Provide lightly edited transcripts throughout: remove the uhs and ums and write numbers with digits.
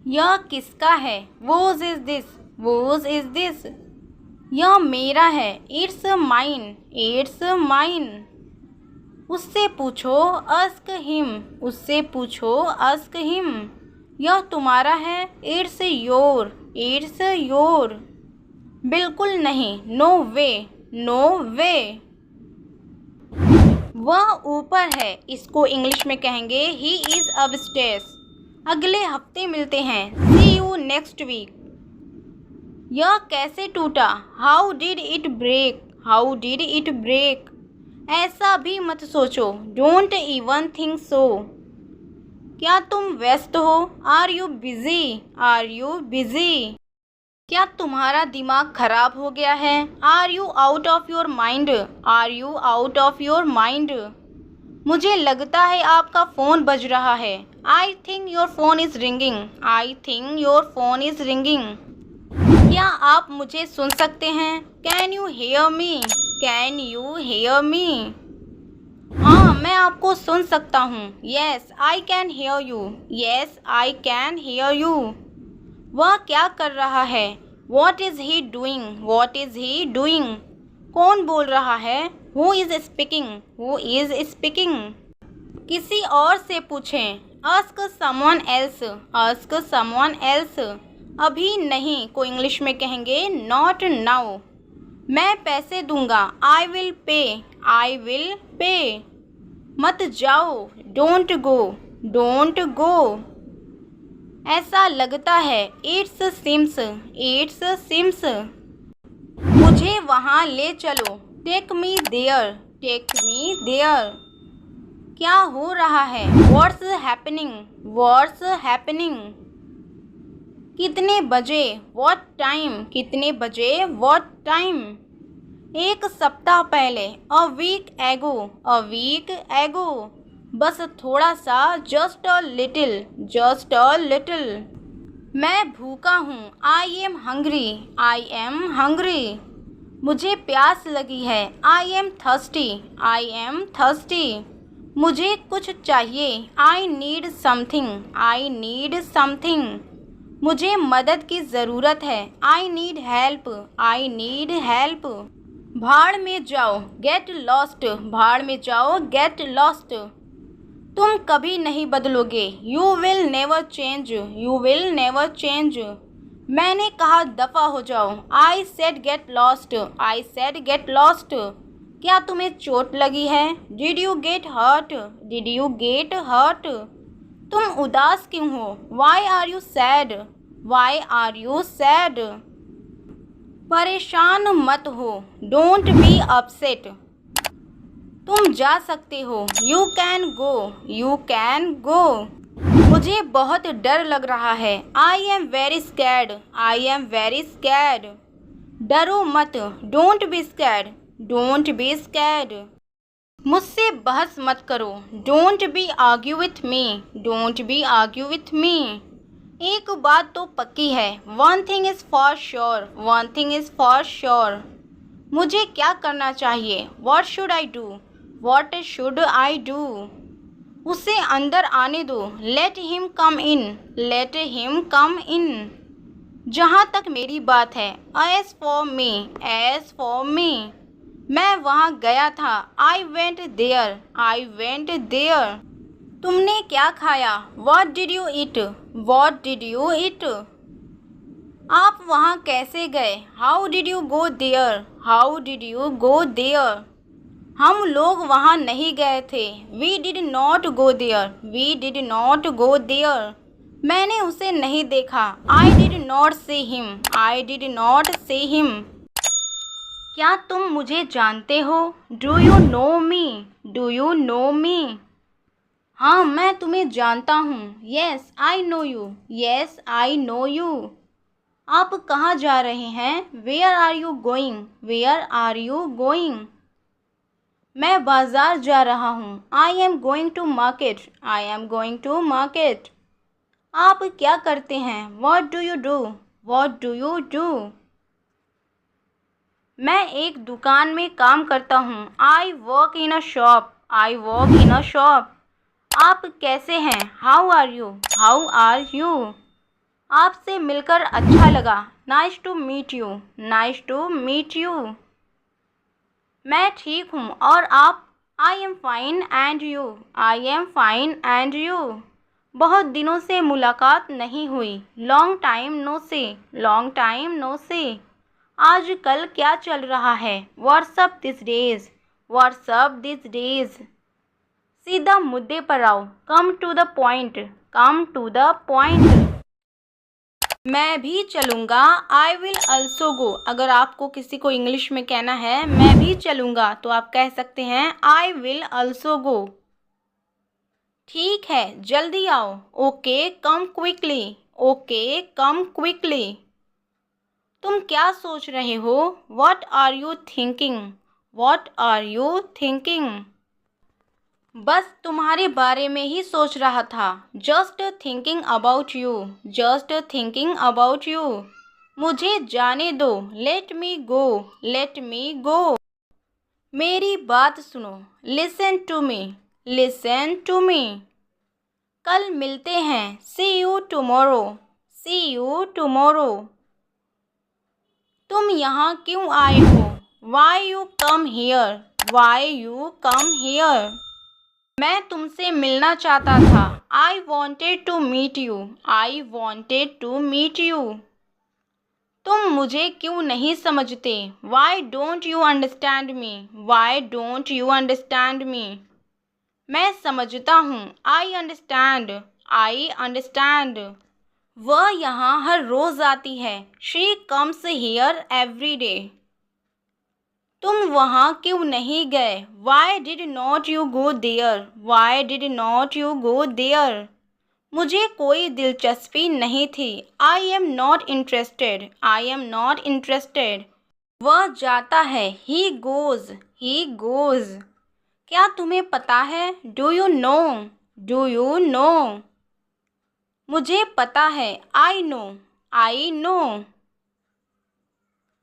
यह किसका है? Whose is this, whose is this. यह मेरा है। It's mine, it's mine. उससे पूछो, अस्क हिम, उससे पूछो, अस्क हिम। यह तुम्हारा है। It's your, it's your. बिल्कुल नहीं, नो वे, नो वे। वह ऊपर है। इसको इंग्लिश में कहेंगे ही इज अपस्टेयर्स। अगले हफ्ते मिलते हैं। See you next week. यह कैसे टूटा? How did it break, how did it break. ऐसा भी मत सोचो। Don't even think so. क्या तुम व्यस्त हो? Are you busy, are you busy. क्या तुम्हारा दिमाग खराब हो गया है? Are you out of your mind, are you out of your mind. मुझे लगता है आपका फ़ोन बज रहा है। I think your phone is ringing, I think your phone is ringing. क्या आप मुझे सुन सकते हैं? Can you hear me, can you hear me. हाँ, मैं आपको सुन सकता हूँ। Yes I can hear you, yes I can hear you. वह क्या कर रहा है? What is he doing, what is he doing. कौन बोल रहा है? Who is speaking, who is speaking. किसी और से पूछें। Ask someone else, ask someone else. अभी नहीं को इंग्लिश में कहेंगे नॉट नाउ। मैं पैसे दूंगा। I will pay, I will pay. मत जाओ। Don't go, don't go. ऐसा लगता है। It's seems, it's seems. मुझे वहाँ ले चलो। Take me there, take me there. क्या हो रहा है? What's happening, what's happening. कितने बजे? व्हाट टाइम, कितने बजे? What time. एक सप्ताह पहले। अ वीक एगो, अ वीक एगो। बस थोड़ा सा। Just a little, just a little. मैं भूखा हूँ। I am hungry, I am hungry. मुझे प्यास लगी है। I am thirsty, I am thirsty. मुझे कुछ चाहिए। I need something, I need something. मुझे मदद की ज़रूरत है। I need help, I need help. भाड़ में जाओ। गेट लॉस्ट, भाड़ में जाओ। Get lost. तुम कभी नहीं बदलोगे। You will never change, you will never change. मैंने कहा दफ़ा हो जाओ। I said get lost, I said get lost. क्या तुम्हें चोट लगी है? Did you get hurt, did you get hurt. तुम उदास क्यों हो? Why are you sad, why are you sad. परेशान मत हो। Don't be upset. तुम जा सकते हो। You can go, you can go. मुझे बहुत डर लग रहा है। I am very scared, I am very scared. डरो मत। Don't be scared, don't be scared. मुझसे बहस मत करो। Don't be argue with me, don't be argue with me. एक बात तो पक्की है। One thing is for sure, one thing is for sure. मुझे क्या करना चाहिए? What should I do, what should I do. उसे अंदर आने दो। Let him come in, let him come in. जहाँ तक मेरी बात है। As for me, as for मी। मैं वहाँ गया था। I went there, I went there. तुमने क्या खाया? What did you eat, what did you eat. आप वहाँ कैसे गए? How did you go there, how did you go there. हम लोग वहाँ नहीं गए थे। We did not go there, we did not go there. मैंने उसे नहीं देखा। I did not see him, I did not see him. क्या तुम मुझे जानते हो? Do you know me, do you know me. हाँ, मैं तुम्हें जानता हूँ। Yes I know you, yes I know you. आप कहाँ जा रहे हैं? Where are you going, where are you going. मैं बाज़ार जा रहा हूँ। I am going to market, I am going to market. आप क्या करते हैं? What do you do, what do you do. मैं एक दुकान में काम करता हूँ। आई work in a shop, I work in a shop. आप कैसे हैं? How are you, how are you. आपसे मिलकर अच्छा लगा। Nice to meet you. Nice to meet you. मैं ठीक हूँ और आप? I am fine and you. I am fine and you. बहुत दिनों से मुलाकात नहीं हुई। Long time no see. Long time no see. आज कल क्या चल रहा है? What's up this days. What's up this days. सीधा मुद्दे पर आओ। Come to the point. Come to the point. मैं भी चलूँगा। I will also go. अगर आपको किसी को इंग्लिश में कहना है मैं भी चलूँगा तो आप कह सकते हैं आई विल अल्सो गो। ठीक है, जल्दी आओ। Okay come quickly. Okay come quickly. तुम क्या सोच रहे हो? What are you thinking? What are you thinking? बस तुम्हारे बारे में ही सोच रहा था। Just thinking about you. Just thinking about you. मुझे जाने दो। Let me go. Let me go. मेरी बात सुनो। Listen to me. Listen to me. कल मिलते हैं। See you tomorrow. See you tomorrow. तुम यहाँ क्यों आए हो? Why you come here? Why you come here? मैं तुमसे मिलना चाहता था। I wanted to meet you. I wanted to meet you. तुम मुझे क्यों नहीं समझते? Why don't you understand me? Why don't you understand me? मैं समझता हूँ। I understand. I understand. वह यहाँ हर रोज़ आती है। She comes here every day. तुम वहाँ क्यों नहीं गए? Why did not you go there? Why did not you go there? मुझे कोई दिलचस्पी नहीं थी। I am not interested. I am not interested. वह जाता है। He goes. He goes. क्या तुम्हें पता है? Do you know? Do you know? मुझे पता है। I know. I know.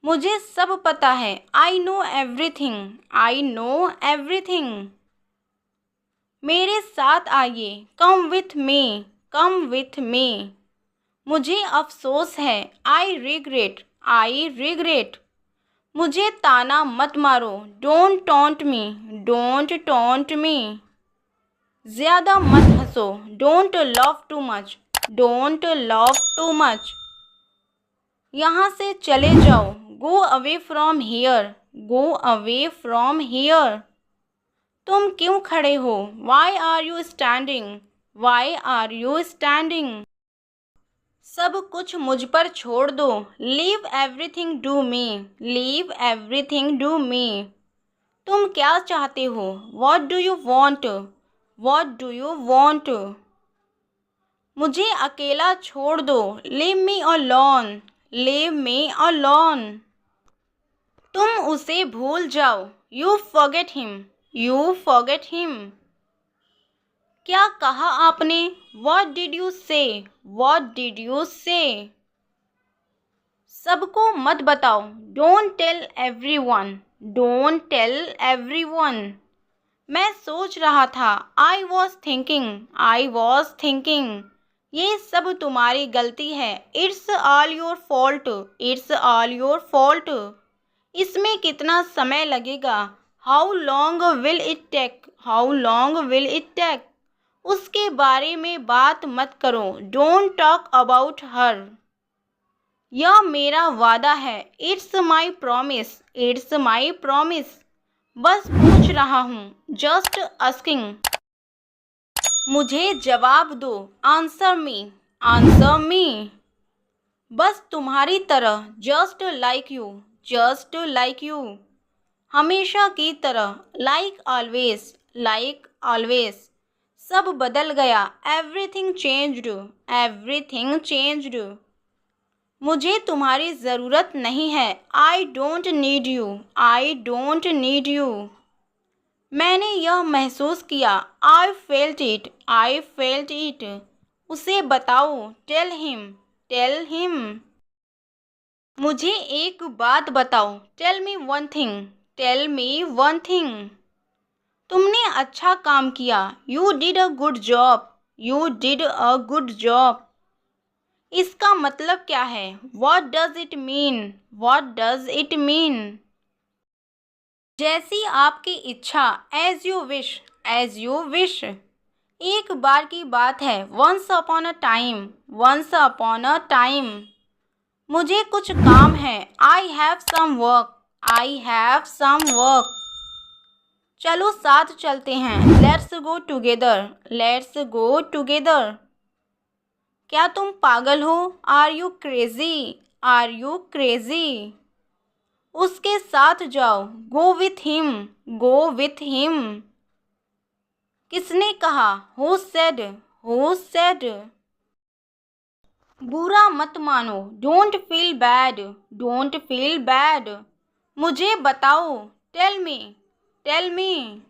मुझे सब पता है। I know everything. I know everything. मेरे साथ आइए। Come with me. Come with me. मुझे अफसोस है। I regret. I regret. मुझे ताना मत मारो। Don't taunt me. Don't taunt me. ज़्यादा मत हंसो। Don't love too much. Don't love too much. यहाँ से चले जाओ। Go away from here. Go away from here. तुम क्यों खड़े हो? Why are you standing? Why are you standing? सब कुछ मुझ पर छोड़ दो। Leave everything to me. Leave everything to me. तुम क्या चाहते हो? What do you want? What do you want? मुझे अकेला छोड़ दो। Leave me alone. Leave me alone. तुम उसे भूल जाओ। You forget him. You forget him. क्या कहा आपने? What did you say? What did you say? सबको मत बताओ। Don't tell everyone. Don't tell everyone. मैं सोच रहा था। I was thinking. I was thinking. ये सब तुम्हारी गलती है। It's all your fault. It's all your fault. इसमें कितना समय लगेगा? How long will it take? How long will it take? उसके बारे में बात मत करो। Don't talk about her. यह मेरा वादा है। It's my promise. It's my promise. बस पूछ रहा हूँ। Just asking. मुझे जवाब दो। Answer me. Answer me. बस तुम्हारी तरह। Just like you. Just like you. हमेशा की तरह। Like always. Like always. सब बदल गया। Everything changed. Everything changed. मुझे तुम्हारी ज़रूरत नहीं है। I don't need you. I don't need you. मैंने यह महसूस किया। I felt it. I felt it. उसे बताओ। Tell him. Tell him. मुझे एक बात बताओ। Tell me one thing. Tell me one thing. तुमने अच्छा काम किया। You did a good job. You did a good job. इसका मतलब क्या है? What does it mean? What does it mean? जैसी आपकी इच्छा, as you wish, as you wish। एक बार की बात है, once upon a time, once upon a time। मुझे कुछ काम है, I have some work, I have some work। चलो साथ चलते हैं, let's go together, let's go together. क्या तुम पागल हो? Are you crazy, are you crazy? उसके साथ जाओ, go with him, go with him. किसने कहा? Who said, who said? बुरा मत मानो, don't feel bad, don't feel bad. मुझे बताओ, टेल मी, टेल मी।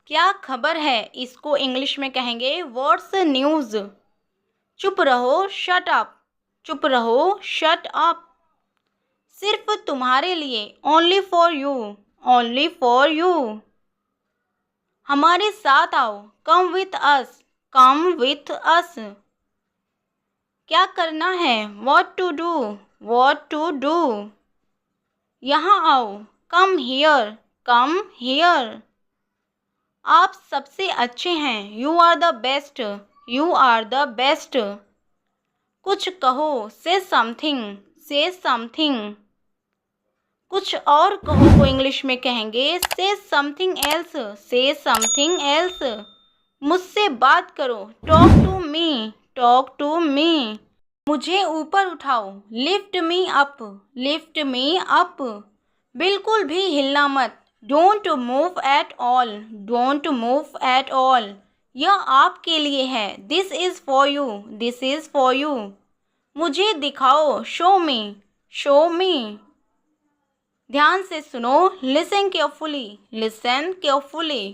क्या खबर है? इसको इंग्लिश में कहेंगे व्हाट्स न्यूज़। चुप रहो, शट अप, चुप रहो, शट अप। सिर्फ तुम्हारे लिए, only for you, only for you. हमारे साथ आओ, come with us, come with us. क्या करना है? What to do, what to do. यहाँ आओ, कम हियर, कम हियर। आप सबसे अच्छे हैं, you are the best, you are the best. कुछ कहो, से समथिंग, से समथिंग। कुछ और कहो को इंग्लिश में कहेंगे say something else, say something else. मुझसे बात करो, talk to me, talk to me. मुझे ऊपर उठाओ, lift me up, lift me up. बिल्कुल भी हिलना मत, don't move at all, don't move at all. यह आपके लिए है, this is for you, this is for you. मुझे दिखाओ, शो मी, शो मी। ध्यान से सुनो, लिसन केयरफुली, लिसन केयरफुली।